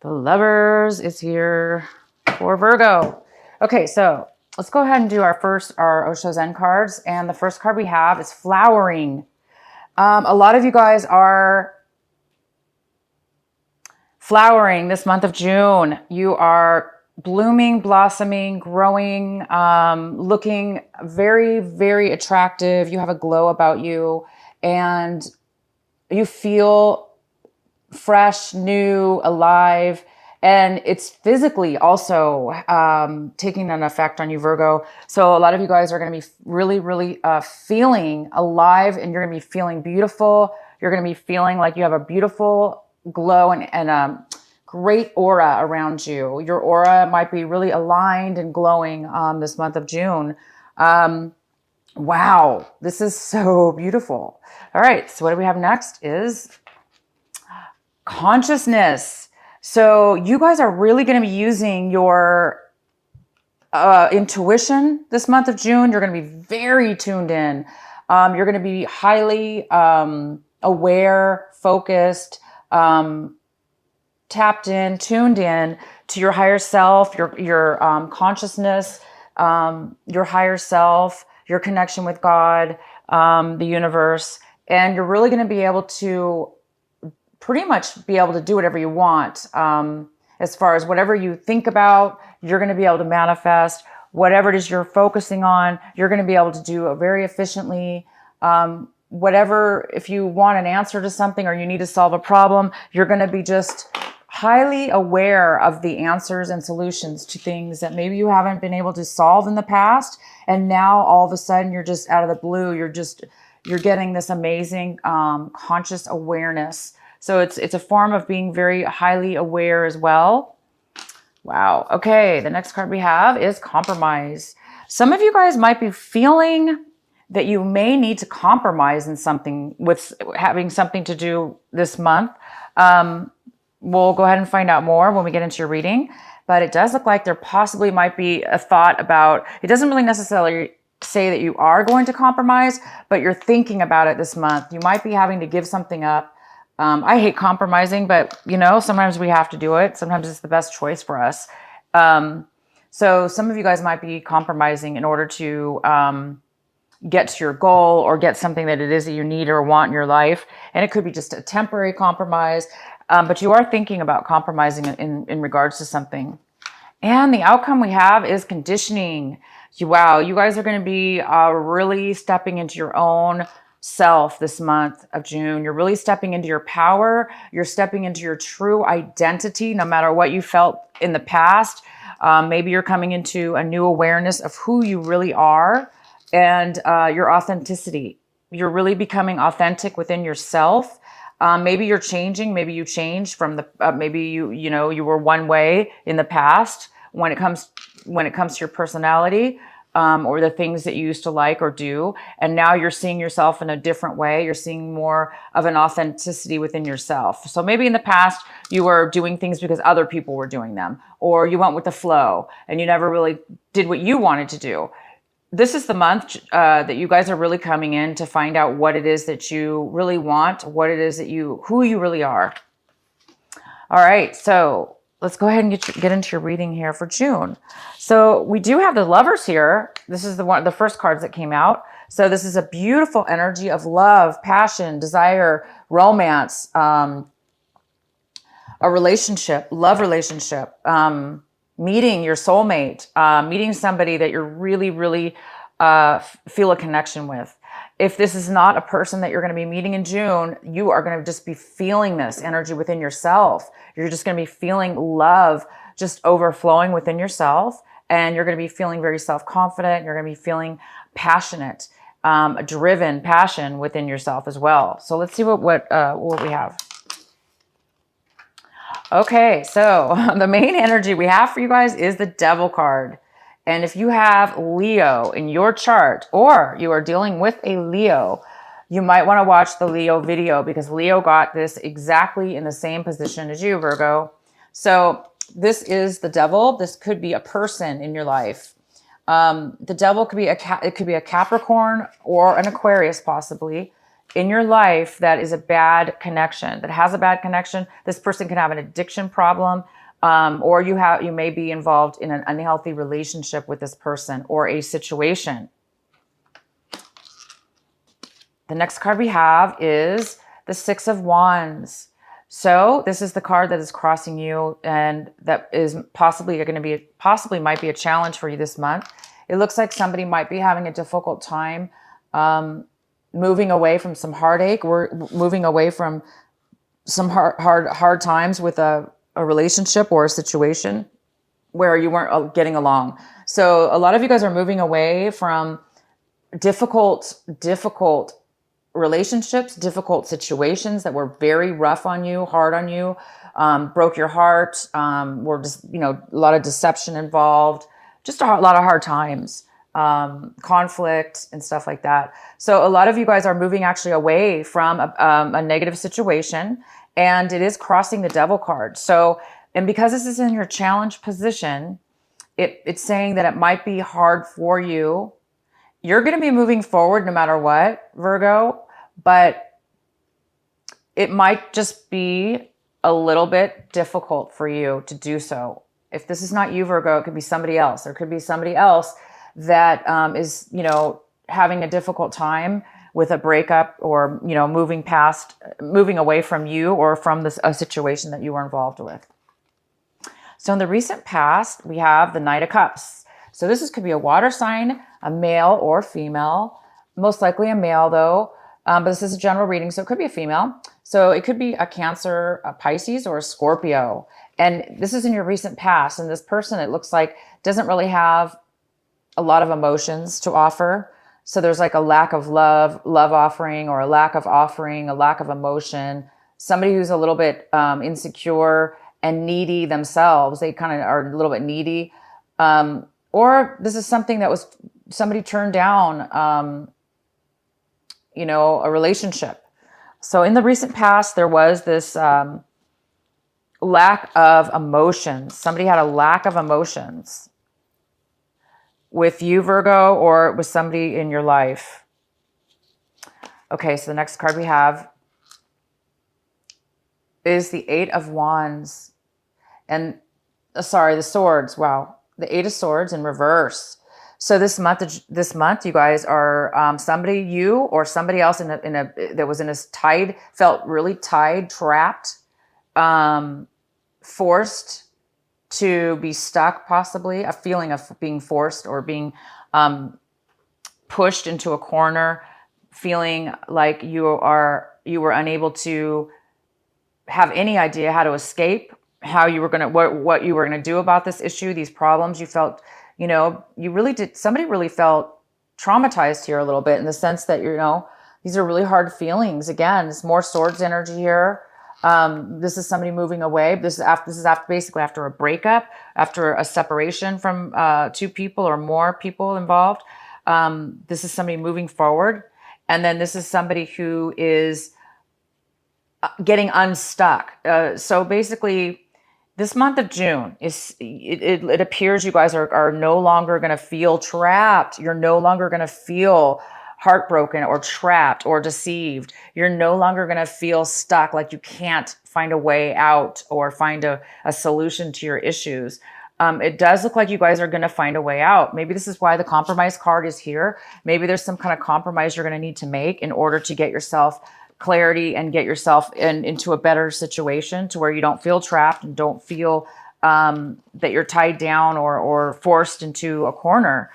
The Lovers is here for Virgo. Okay, so let's go ahead and do our Osho Zen cards. And the first card we have is flowering. A lot of you guys are flowering this month of June. You are blooming, blossoming, growing, looking very, very attractive. You have a glow about you and you feel fresh, new, alive. And it's physically also taking an effect on you, Virgo. So a lot of you guys are going to be really, really feeling alive, and you're going to be feeling beautiful. You're going to be feeling like you have a beautiful glow and a great aura around you. Your aura might be really aligned and glowing this month of June. Wow, this is so beautiful. All right, so what do we have next is consciousness. So you guys are really going to be using your intuition this month of June. You're going to be very tuned in. You're going to be highly aware, focused, tapped in, tuned in to your higher self, your consciousness, your higher self, your connection with God, the universe. And you're really going to be able to pretty much be able to do whatever you want. As far as whatever you think about, you're going to be able to manifest. Whatever it is you're focusing on, you're going to be able to do it very efficiently. Whatever, if you want an answer to something or you need to solve a problem, you're going to be just highly aware of the answers and solutions to things that maybe you haven't been able to solve in the past. And now all of a sudden you're just out of the blue. You're getting this amazing conscious awareness. So it's a form of being very highly aware as well. Wow. Okay. The next card we have is compromise. Some of you guys might be feeling that you may need to compromise in something with having something to do this month. We'll go ahead and find out more when we get into your reading, but it does look like there possibly might be a thought about, it doesn't really necessarily say that you are going to compromise, but you're thinking about it this month. You might be having to give something up. I hate compromising, but sometimes we have to do it. Sometimes it's the best choice for us. So some of you guys might be compromising in order to get to your goal or get something that it is that you need or want in your life. And it could be just a temporary compromise, but you are thinking about compromising in regards to something. And the outcome we have is conditioning. Wow, you guys are going to be really stepping into your own self this month of June. You're really stepping into your power. You're stepping into your true identity, no matter what you felt in the past. Maybe you're coming into a new awareness of who you really are and your authenticity. You're really becoming authentic within yourself. Maybe you're changing. Maybe you changed from the. Maybe you were one way in the past when it comes to your personality. Or the things that you used to like or do. And now you're seeing yourself in a different way. You're seeing more of an authenticity within yourself. So maybe in the past you were doing things because other people were doing them, or you went with the flow and you never really did what you wanted to do. This is the month that you guys are really coming in to find out what it is that you really want, what it is that who you really are. All right. So let's go ahead and get into your reading here for June. So we do have the Lovers here. This is the first cards that came out. So this is a beautiful energy of love, passion, desire, romance, a relationship, love relationship, meeting your soulmate, meeting somebody that you're really, really feel a connection with. If this is not a person that you're going to be meeting in June, you are going to just be feeling this energy within yourself. You're just going to be feeling love just overflowing within yourself. And you're going to be feeling very self-confident. You're going to be feeling passionate, driven passion within yourself as well. So let's see what we have. Okay, so the main energy we have for you guys is the Devil card. And if you have Leo in your chart, or you are dealing with a Leo, you might want to watch the Leo video, because Leo got this exactly in the same position as you, Virgo. So this is the Devil. This could be a person in your life. The Devil could be it could be a Capricorn or an Aquarius, possibly. in your life that is a bad connection, that has a bad connection. This person can have an addiction problem, or you may be involved in an unhealthy relationship with this person or a situation. The next card we have is the Six of Wands. So this is the card that is crossing you, and that is possibly might be a challenge for you this month. It looks like somebody might be having a difficult time moving away from some heartache. We're moving away from some hard times with a relationship or a situation where you weren't getting along. So a lot of you guys are moving away from difficult relationships, difficult situations that were very rough on you, hard on you, broke your heart, were just, a lot of deception involved, just a lot of hard times, conflict and stuff like that. So a lot of you guys are moving actually away from a negative situation, and it is crossing the Devil card. So, and because this is in your challenge position, it's saying that it might be hard for you. You're going to be moving forward no matter what, Virgo, but it might just be a little bit difficult for you to do so. If this is not you, Virgo, it could be somebody else. There could be somebody else that is, having a difficult time with a breakup, or, moving away from you or from a situation that you were involved with. So in the recent past, we have the Knight of Cups. So could be a water sign, a male or female, most likely a male though, but this is a general reading, so it could be a female. So it could be a Cancer, a Pisces, or a Scorpio. And this is in your recent past, and this person, it looks like, doesn't really have a lot of emotions to offer. So there's like a lack of love offering, or a lack of offering, a lack of emotion. Somebody who's a little bit insecure and needy themselves. They kind of are a little bit needy. Or this is something that was somebody turned down, a relationship. So in the recent past, there was this lack of emotions. Somebody had a lack of emotions with you, Virgo, or with somebody in your life. Okay, so the next card we have is the Eight of Wands. And, the Swords. Wow. The Eight of Swords in reverse. So this month, you guys are somebody, you or somebody else that was in a felt really tied, trapped, forced to be stuck, possibly a feeling of being forced or being pushed into a corner, feeling like you were unable to have any idea how to escape, how you were going to, what you were going to do about this issue, these problems. You felt, somebody really felt traumatized here a little bit, in the sense that, these are really hard feelings. Again, it's more Swords energy here. This is somebody moving away. This is basically after a breakup, after a separation from two people or more people involved. This is somebody moving forward. And then this is somebody who is getting unstuck. So basically, this month of June, it appears you guys are no longer going to feel trapped. You're no longer going to feel heartbroken or trapped or deceived. You're no longer going to feel stuck, like you can't find a way out or find a solution to your issues. It does look like you guys are going to find a way out. Maybe this is why the compromise card is here. Maybe there's some kind of compromise you're going to need to make in order to get yourself clarity and get yourself into a better situation, to where you don't feel trapped and don't feel that you're tied down or forced into a corner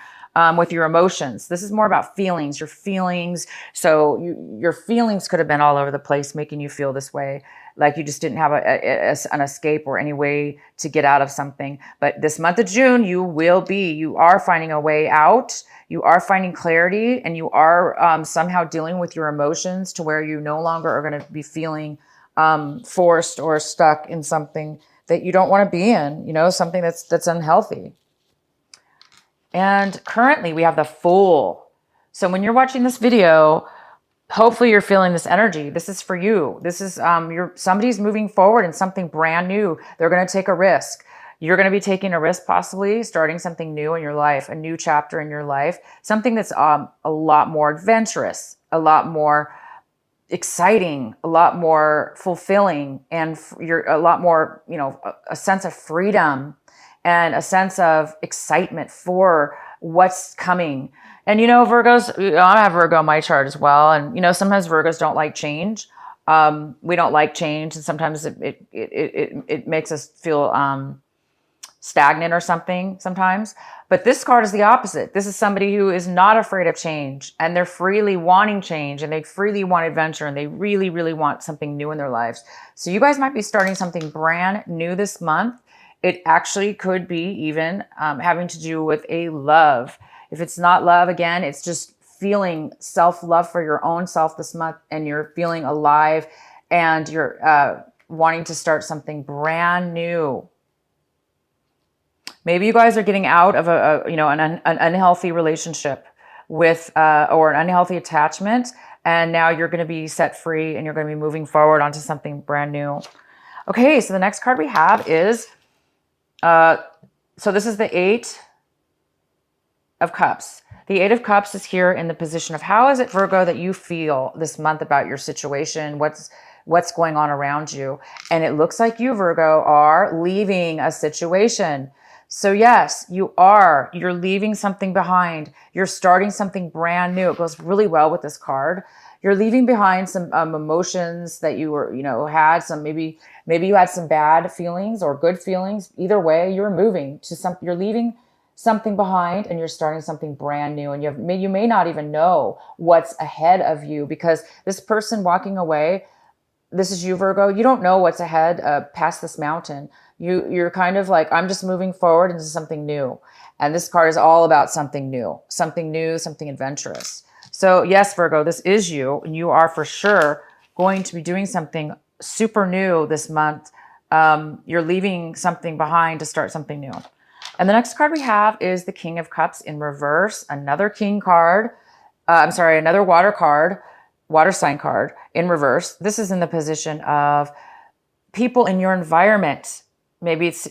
with your emotions. This is more about feelings, your feelings. So your feelings could have been all over the place, making you feel this way, like you just didn't have an escape or any way to get out of something. But this month of June, you are finding a way out. You are finding clarity, and you are somehow dealing with your emotions to where you no longer are going to be feeling forced or stuck in something that you don't want to be in, something that's unhealthy. And currently we have the Fool. So when you're watching this video, hopefully you're feeling this energy. This is for you. This is somebody's moving forward in something brand new. They're going to take a risk. You're going to be taking a risk, possibly starting something new in your life, a new chapter in your life, something that's a lot more adventurous, a lot more exciting, a lot more fulfilling, and you're a lot more, a sense of freedom and a sense of excitement for what's coming. And Virgos, I have Virgo on my chart as well. And sometimes Virgos don't like change. We don't like change, and sometimes it makes us feel stagnant or something sometimes. But this card is the opposite. This is somebody who is not afraid of change, and they're freely wanting change, and they freely want adventure, and they really, really want something new in their lives. So you guys might be starting something brand new this month. It actually could be even having to do with a love. If it's not love, again, it's just feeling self-love for your own self this month, and you're feeling alive, and you're wanting to start something brand new. Maybe you guys are getting out of an unhealthy relationship with or an unhealthy attachment, and now you're going to be set free, and you're going to be moving forward onto something brand new. Okay, so the next card we have is so this is the Eight of Cups. The Eight of Cups is here in the position of how is it, Virgo, that you feel this month about your situation? What's going on around you? And it looks like you, Virgo, are leaving a situation. So yes, you are. You're leaving something behind. You're starting something brand new. It goes really well with this card. You're leaving behind some emotions that you were, had some, maybe you had some bad feelings or good feelings. Either way, you're moving to you're leaving something behind, and you're starting something brand new. And you may not even know what's ahead of you, because this person walking away, this is you, Virgo. You don't know what's ahead past this mountain. You're kind of like, I'm just moving forward into something new. And this card is all about something new, something adventurous. So yes, Virgo, this is you, and you are for sure going to be doing something super new this month. You're leaving something behind to start something new. And the next card we have is the King of Cups in reverse, another king card. Another water card, water sign card in reverse. This is in the position of people in your environment. Maybe it's,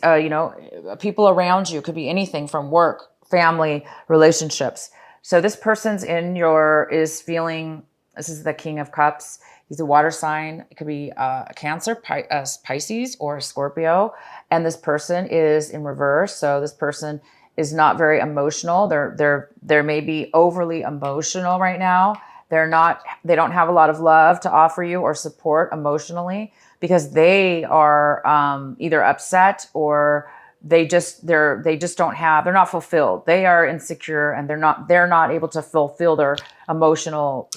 people around you. It could be anything from work, family, relationships. So this person's is feeling, this is the King of Cups. He's a water sign. It could be a Cancer, Pisces, or a Scorpio. And this person is in reverse. So this person is not very emotional. They're maybe overly emotional right now. They don't have a lot of love to offer you or support emotionally, because they are either upset, or they're not fulfilled. They are insecure, and they're not able to fulfill their emotional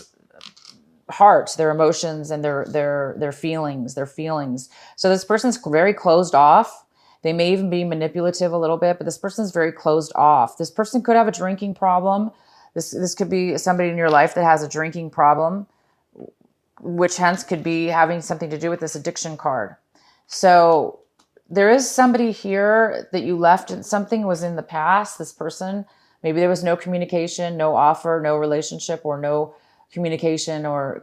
heart, their emotions, and their feelings. So this person's very closed off. They may even be manipulative a little bit, but this person's very closed off. This person could have a drinking problem. This could be somebody in your life that has a drinking problem, which hence could be having something to do with this addiction card. So there is somebody here that you left, and something was in the past. This person, maybe there was no communication, no offer, no relationship, or no communication or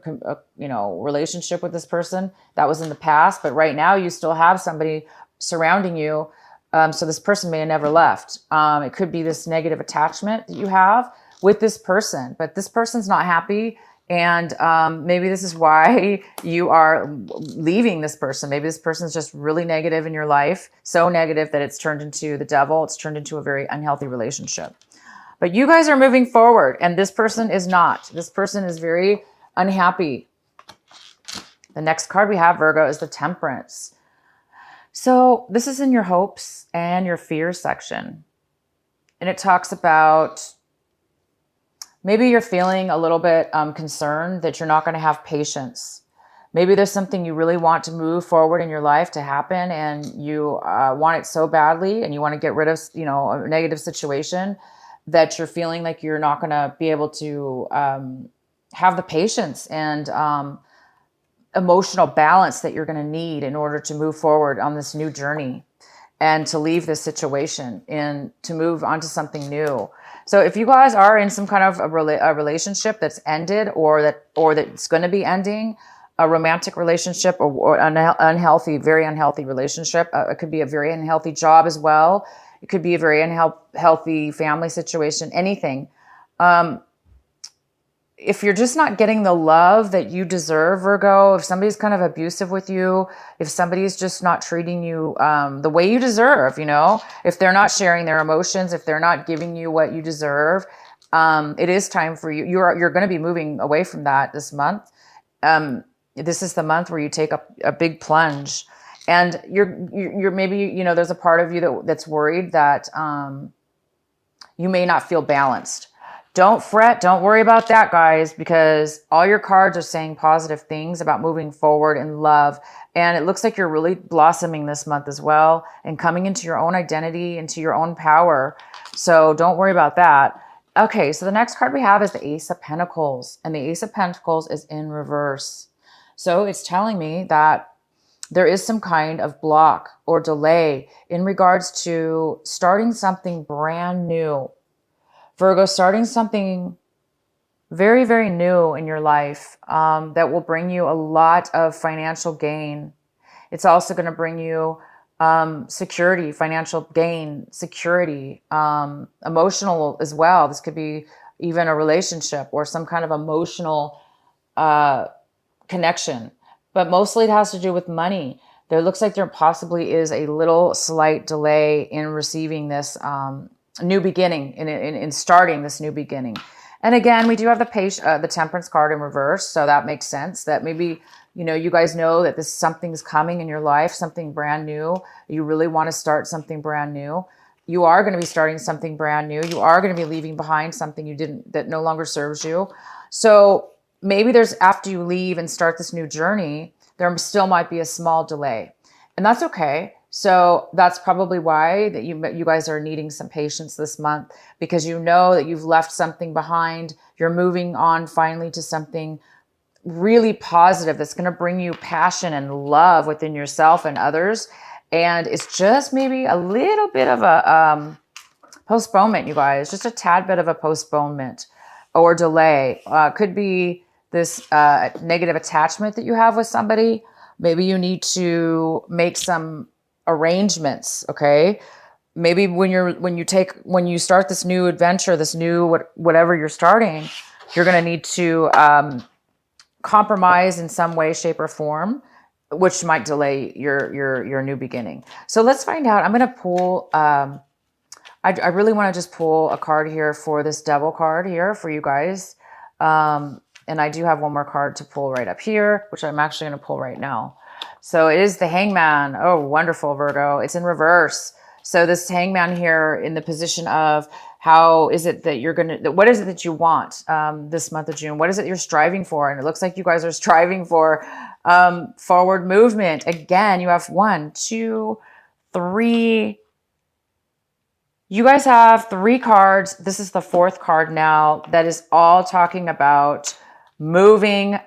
relationship with this person. That was in the past, but right now you still have somebody surrounding you. So this person may have never left. It could be this negative attachment that you have with this person, but this person's not happy. And maybe this is why you are leaving this person. Maybe this person's just really negative in your life, so negative that it's turned into the devil. It's turned into a very unhealthy relationship. But you guys are moving forward, and this person is not. This person is very unhappy. The next card we have, Virgo, is the Temperance. So this is in your hopes and your fears section. And it talks about maybe you're feeling a little bit concerned that you're not going to have patience. Maybe there's something you really want to move forward in your life to happen, and you want it so badly, and you want to get rid of, a negative situation, that you're feeling like you're not going to be able to have the patience and emotional balance that you're going to need in order to move forward on this new journey, and to leave this situation and to move on to something new. So if you guys are in some kind of a relationship that's ended, or that's going to be ending, a romantic relationship, or an unhealthy, very unhealthy relationship, it could be a very unhealthy job as well. It could be a very unhealthy family situation, anything. if you're just not getting the love that you deserve, Virgo, if somebody's kind of abusive with you, if somebody's just not treating you the way you deserve, you know, if they're not sharing their emotions, if they're not giving you what you deserve, it is time for you. You're going to be moving away from that this month. This is the month where you take a big plunge, and you're maybe, you know, there's a part of you that's worried that you may not feel balanced. Don't fret. Don't worry about that, guys, because all your cards are saying positive things about moving forward in love. And it looks like you're really blossoming this month as well and coming into your own identity, into your own power. So don't worry about that. Okay, so the next card we have is the Ace of Pentacles. And the Ace of Pentacles is in reverse. So it's telling me that there is some kind of block or delay in regards to starting something brand new. Virgo, starting something very, very new in your life that will bring you a lot of financial gain. It's also going to bring you security, financial gain, security, emotional as well. This could be even a relationship or some kind of emotional connection. But mostly it has to do with money. There looks like there possibly is a little slight delay in receiving this new beginning, in starting this new beginning. And again, we do have the Temperance card in reverse, so that makes sense that maybe, you know, you guys know that something's coming in your life, something brand new. You really want to start something brand new. You are going to be starting something brand new. You are going to be leaving behind something that no longer serves you. So maybe after you leave and start this new journey, there still might be a small delay, and that's okay. So that's probably why that you guys are needing some patience this month, because you know that you've left something behind. You're moving on finally to something really positive that's going to bring you passion and love within yourself and others. And it's just maybe a little bit of a postponement, you guys, just a tad bit of a postponement or delay. Could be this negative attachment that you have with somebody. Maybe you need to make some arrangements. Okay. Maybe when you start this new adventure, this new, whatever you're starting, you're going to need to, compromise in some way, shape, or form, which might delay your new beginning. So let's find out. I'm going to pull, I really want to just pull a card here for this Devil card here for you guys. And I do have one more card to pull right up here, which I'm actually going to pull right now. So it is the Hangman. Oh, wonderful, Virgo. It's in reverse. So this Hangman here in the position of how is it that what is it that you want this month of June? What is it you're striving for? And it looks like you guys are striving for forward movement. Again, you have 1, 2, 3. You guys have 3 cards. This is the 4th card now that is all talking about moving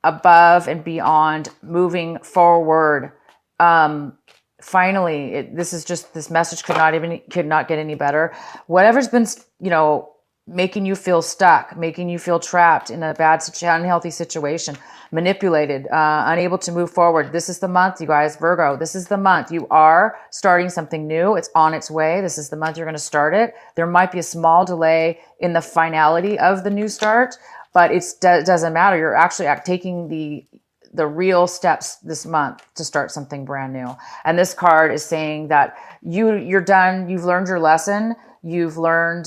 above and beyond, moving forward. Finally, this message could not get any better. Whatever's been, you know, making you feel stuck, making you feel trapped in a unhealthy situation, manipulated, unable to move forward. This is the month, you guys, Virgo. This is the month. You are starting something new. It's on its way. This is the month you're going to start it. There might be a small delay in the finality of the new start, but it doesn't matter. You're actually taking the real steps this month to start something brand new. And this card is saying that you're done. You've learned your lesson. You've learned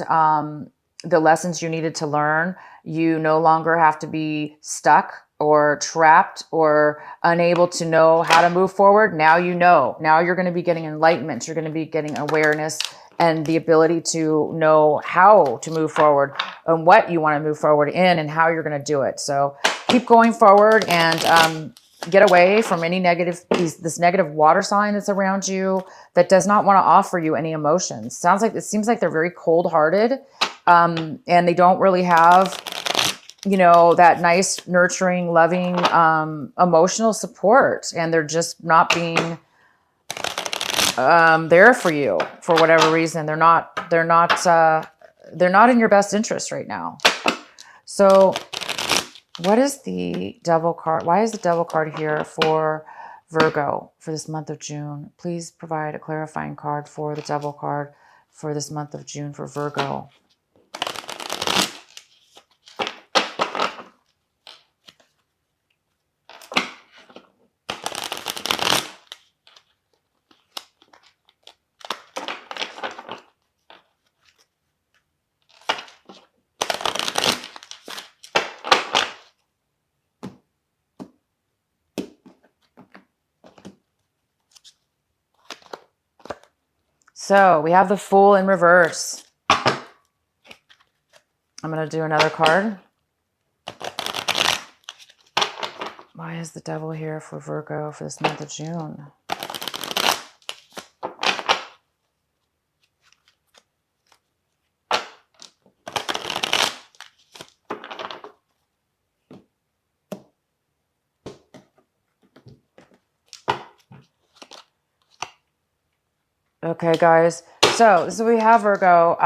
the lessons you needed to learn. You no longer have to be stuck or trapped or unable to know how to move forward. Now you know. Now you're going to be getting enlightenment. You're going to be getting awareness and the ability to know how to move forward and what you want to move forward in and how you're going to do it. So keep going forward and get away from any this negative water sign that's around you that does not want to offer you any emotions. It seems like they're very cold-hearted, and they don't really have, you know, that nice, nurturing, loving, emotional support, and they're just not being there for you for whatever reason. They're not in your best interest right now. So what is the Devil card? Why is the Devil card here for Virgo for this month of June? Please provide a clarifying card for the Devil card for this month of June for Virgo. So we have the Fool in reverse. I'm going to do another card. Why is the Devil here for Virgo for this month of June? Okay, guys. So this is what we have, Virgo.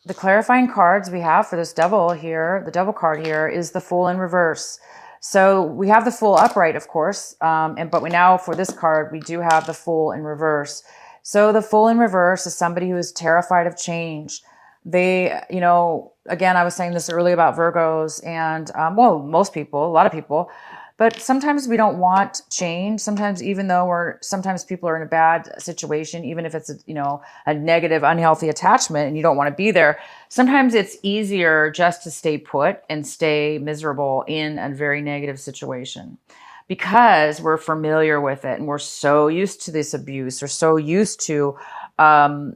The clarifying cards we have for this Devil here, the Devil card here, is the Fool in reverse. So we have the Fool upright, of course, but we now, for this card, we do have the Fool in reverse. So the Fool in reverse is somebody who is terrified of change. They, you know, again, I was saying this earlier about Virgos and, well, most people, a lot of people, but sometimes we don't want change. Sometimes, even though sometimes people are in a bad situation, even if it's a negative, unhealthy attachment and you don't want to be there, sometimes it's easier just to stay put and stay miserable in a very negative situation because we're familiar with it and we're so used to this abuse or so used to, being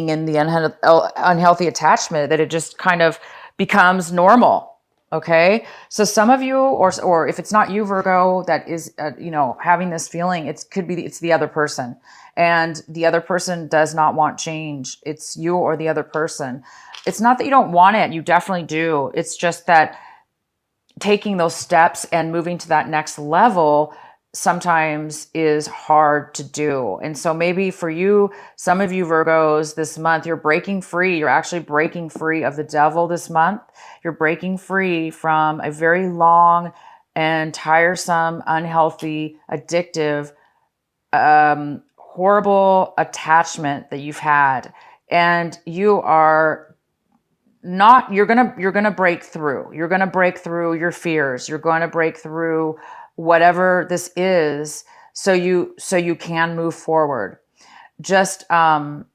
in the unhealthy attachment that it just kind of becomes normal. Okay. So some of you, or if it's not you, Virgo, that is, having this feeling, it's the other person, and the other person does not want change. It's you or the other person. It's not that you don't want it. You definitely do. It's just that taking those steps and moving to that next level sometimes is hard to do. And so maybe for you, some of you Virgos this month, you're breaking free. You're actually breaking free of the Devil this month. You're breaking free from a very long and tiresome, unhealthy, addictive, horrible attachment that you've had. And you are not, you're going to break through. You're going to break through your fears. You're going to break through whatever this is, so you can move forward. Just for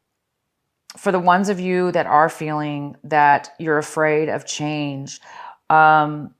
the ones of you that are feeling that you're afraid of change, start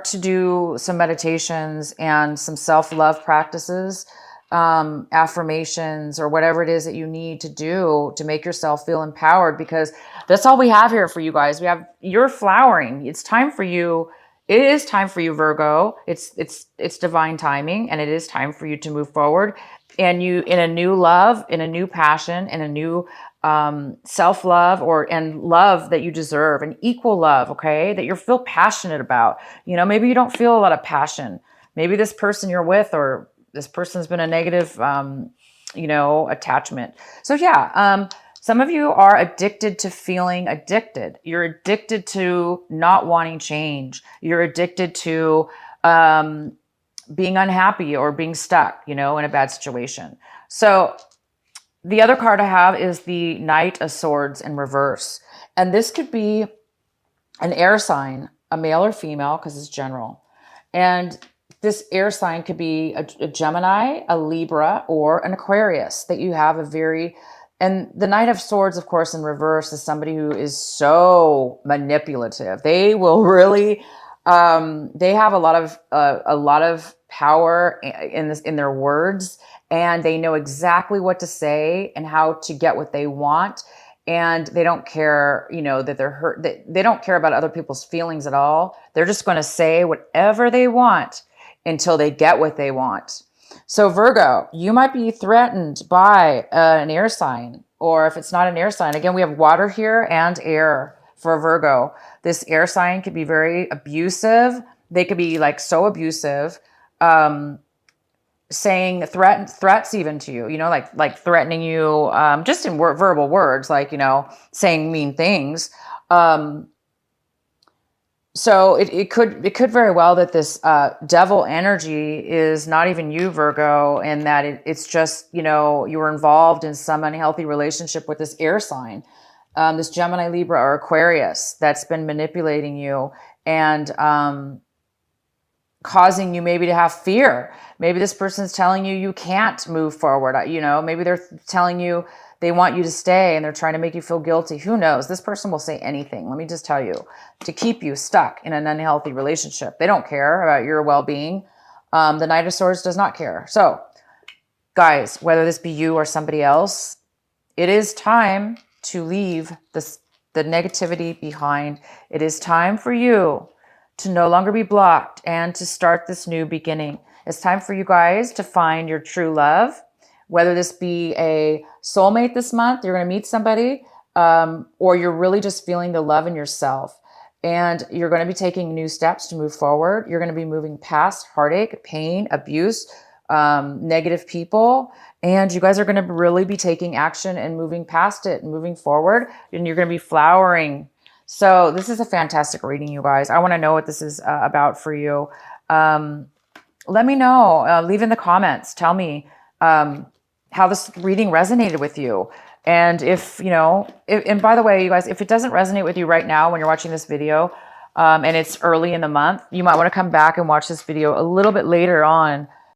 to do some meditations and some self-love practices, affirmations, or whatever it is that you need to do to make yourself feel empowered, because that's all we have here for you guys. You're flowering. It's time for you. It is time for you, Virgo. It's divine timing, and it is time for you to move forward. And you, in a new love, in a new passion, in a new self-love and love that you deserve, an equal love, okay, that you feel passionate about. Maybe you don't feel a lot of passion. Maybe this person you're with, or this person's been a negative, attachment. So yeah, some of you are addicted to feeling addicted. You're addicted to not wanting change. You're addicted to being unhappy or being stuck, in a bad situation. So the other card I have is the Knight of Swords in reverse. And this could be an air sign, a male or female, because it's general. And this air sign could be a Gemini, a Libra, or an Aquarius that you have and the Knight of Swords, of course, in reverse is somebody who is so manipulative. They will really, they have a lot of power in their words, and they know exactly what to say and how to get what they want. And they don't care, that they're hurt. They don't care about other people's feelings at all. They're just going to say whatever they want until they get what they want. So Virgo, you might be threatened by an air sign, or if it's not an air sign, again, we have water here and air for Virgo. This air sign could be very abusive. They could be so abusive, saying threats even to you, like threatening you, just in verbal words, saying mean things. So it could very well that this Devil energy is not even you, Virgo, and that it's just, you were involved in some unhealthy relationship with this air sign, this Gemini, Libra, or Aquarius that's been manipulating you and causing you maybe to have fear. Maybe this person's telling you can't move forward. Maybe they're telling you they want you to stay and they're trying to make you feel guilty. Who knows? This person will say anything, let me just tell you, to keep you stuck in an unhealthy relationship. They don't care about your well-being. The Knight of Swords does not care. So Guys, whether this be you or somebody else, it is time to leave the negativity behind. It is time for you to no longer be blocked and to start this new beginning. It's time for you guys to find your true love, whether this be a soulmate this month, you're going to meet somebody, or you're really just feeling the love in yourself. And you're going to be taking new steps to move forward. You're going to be moving past heartache, pain, abuse, negative people. And you guys are going to really be taking action and moving past it and moving forward. And you're going to be flowering. So this is a fantastic reading, you guys. I want to know what this is about for you. Let me know. Leave in the comments. Tell me how this reading resonated with you. And if, you know, and by the way, you guys, if it doesn't resonate with you right now when you're watching this video, and it's early in the month, you might want to come back and watch this video a little bit later on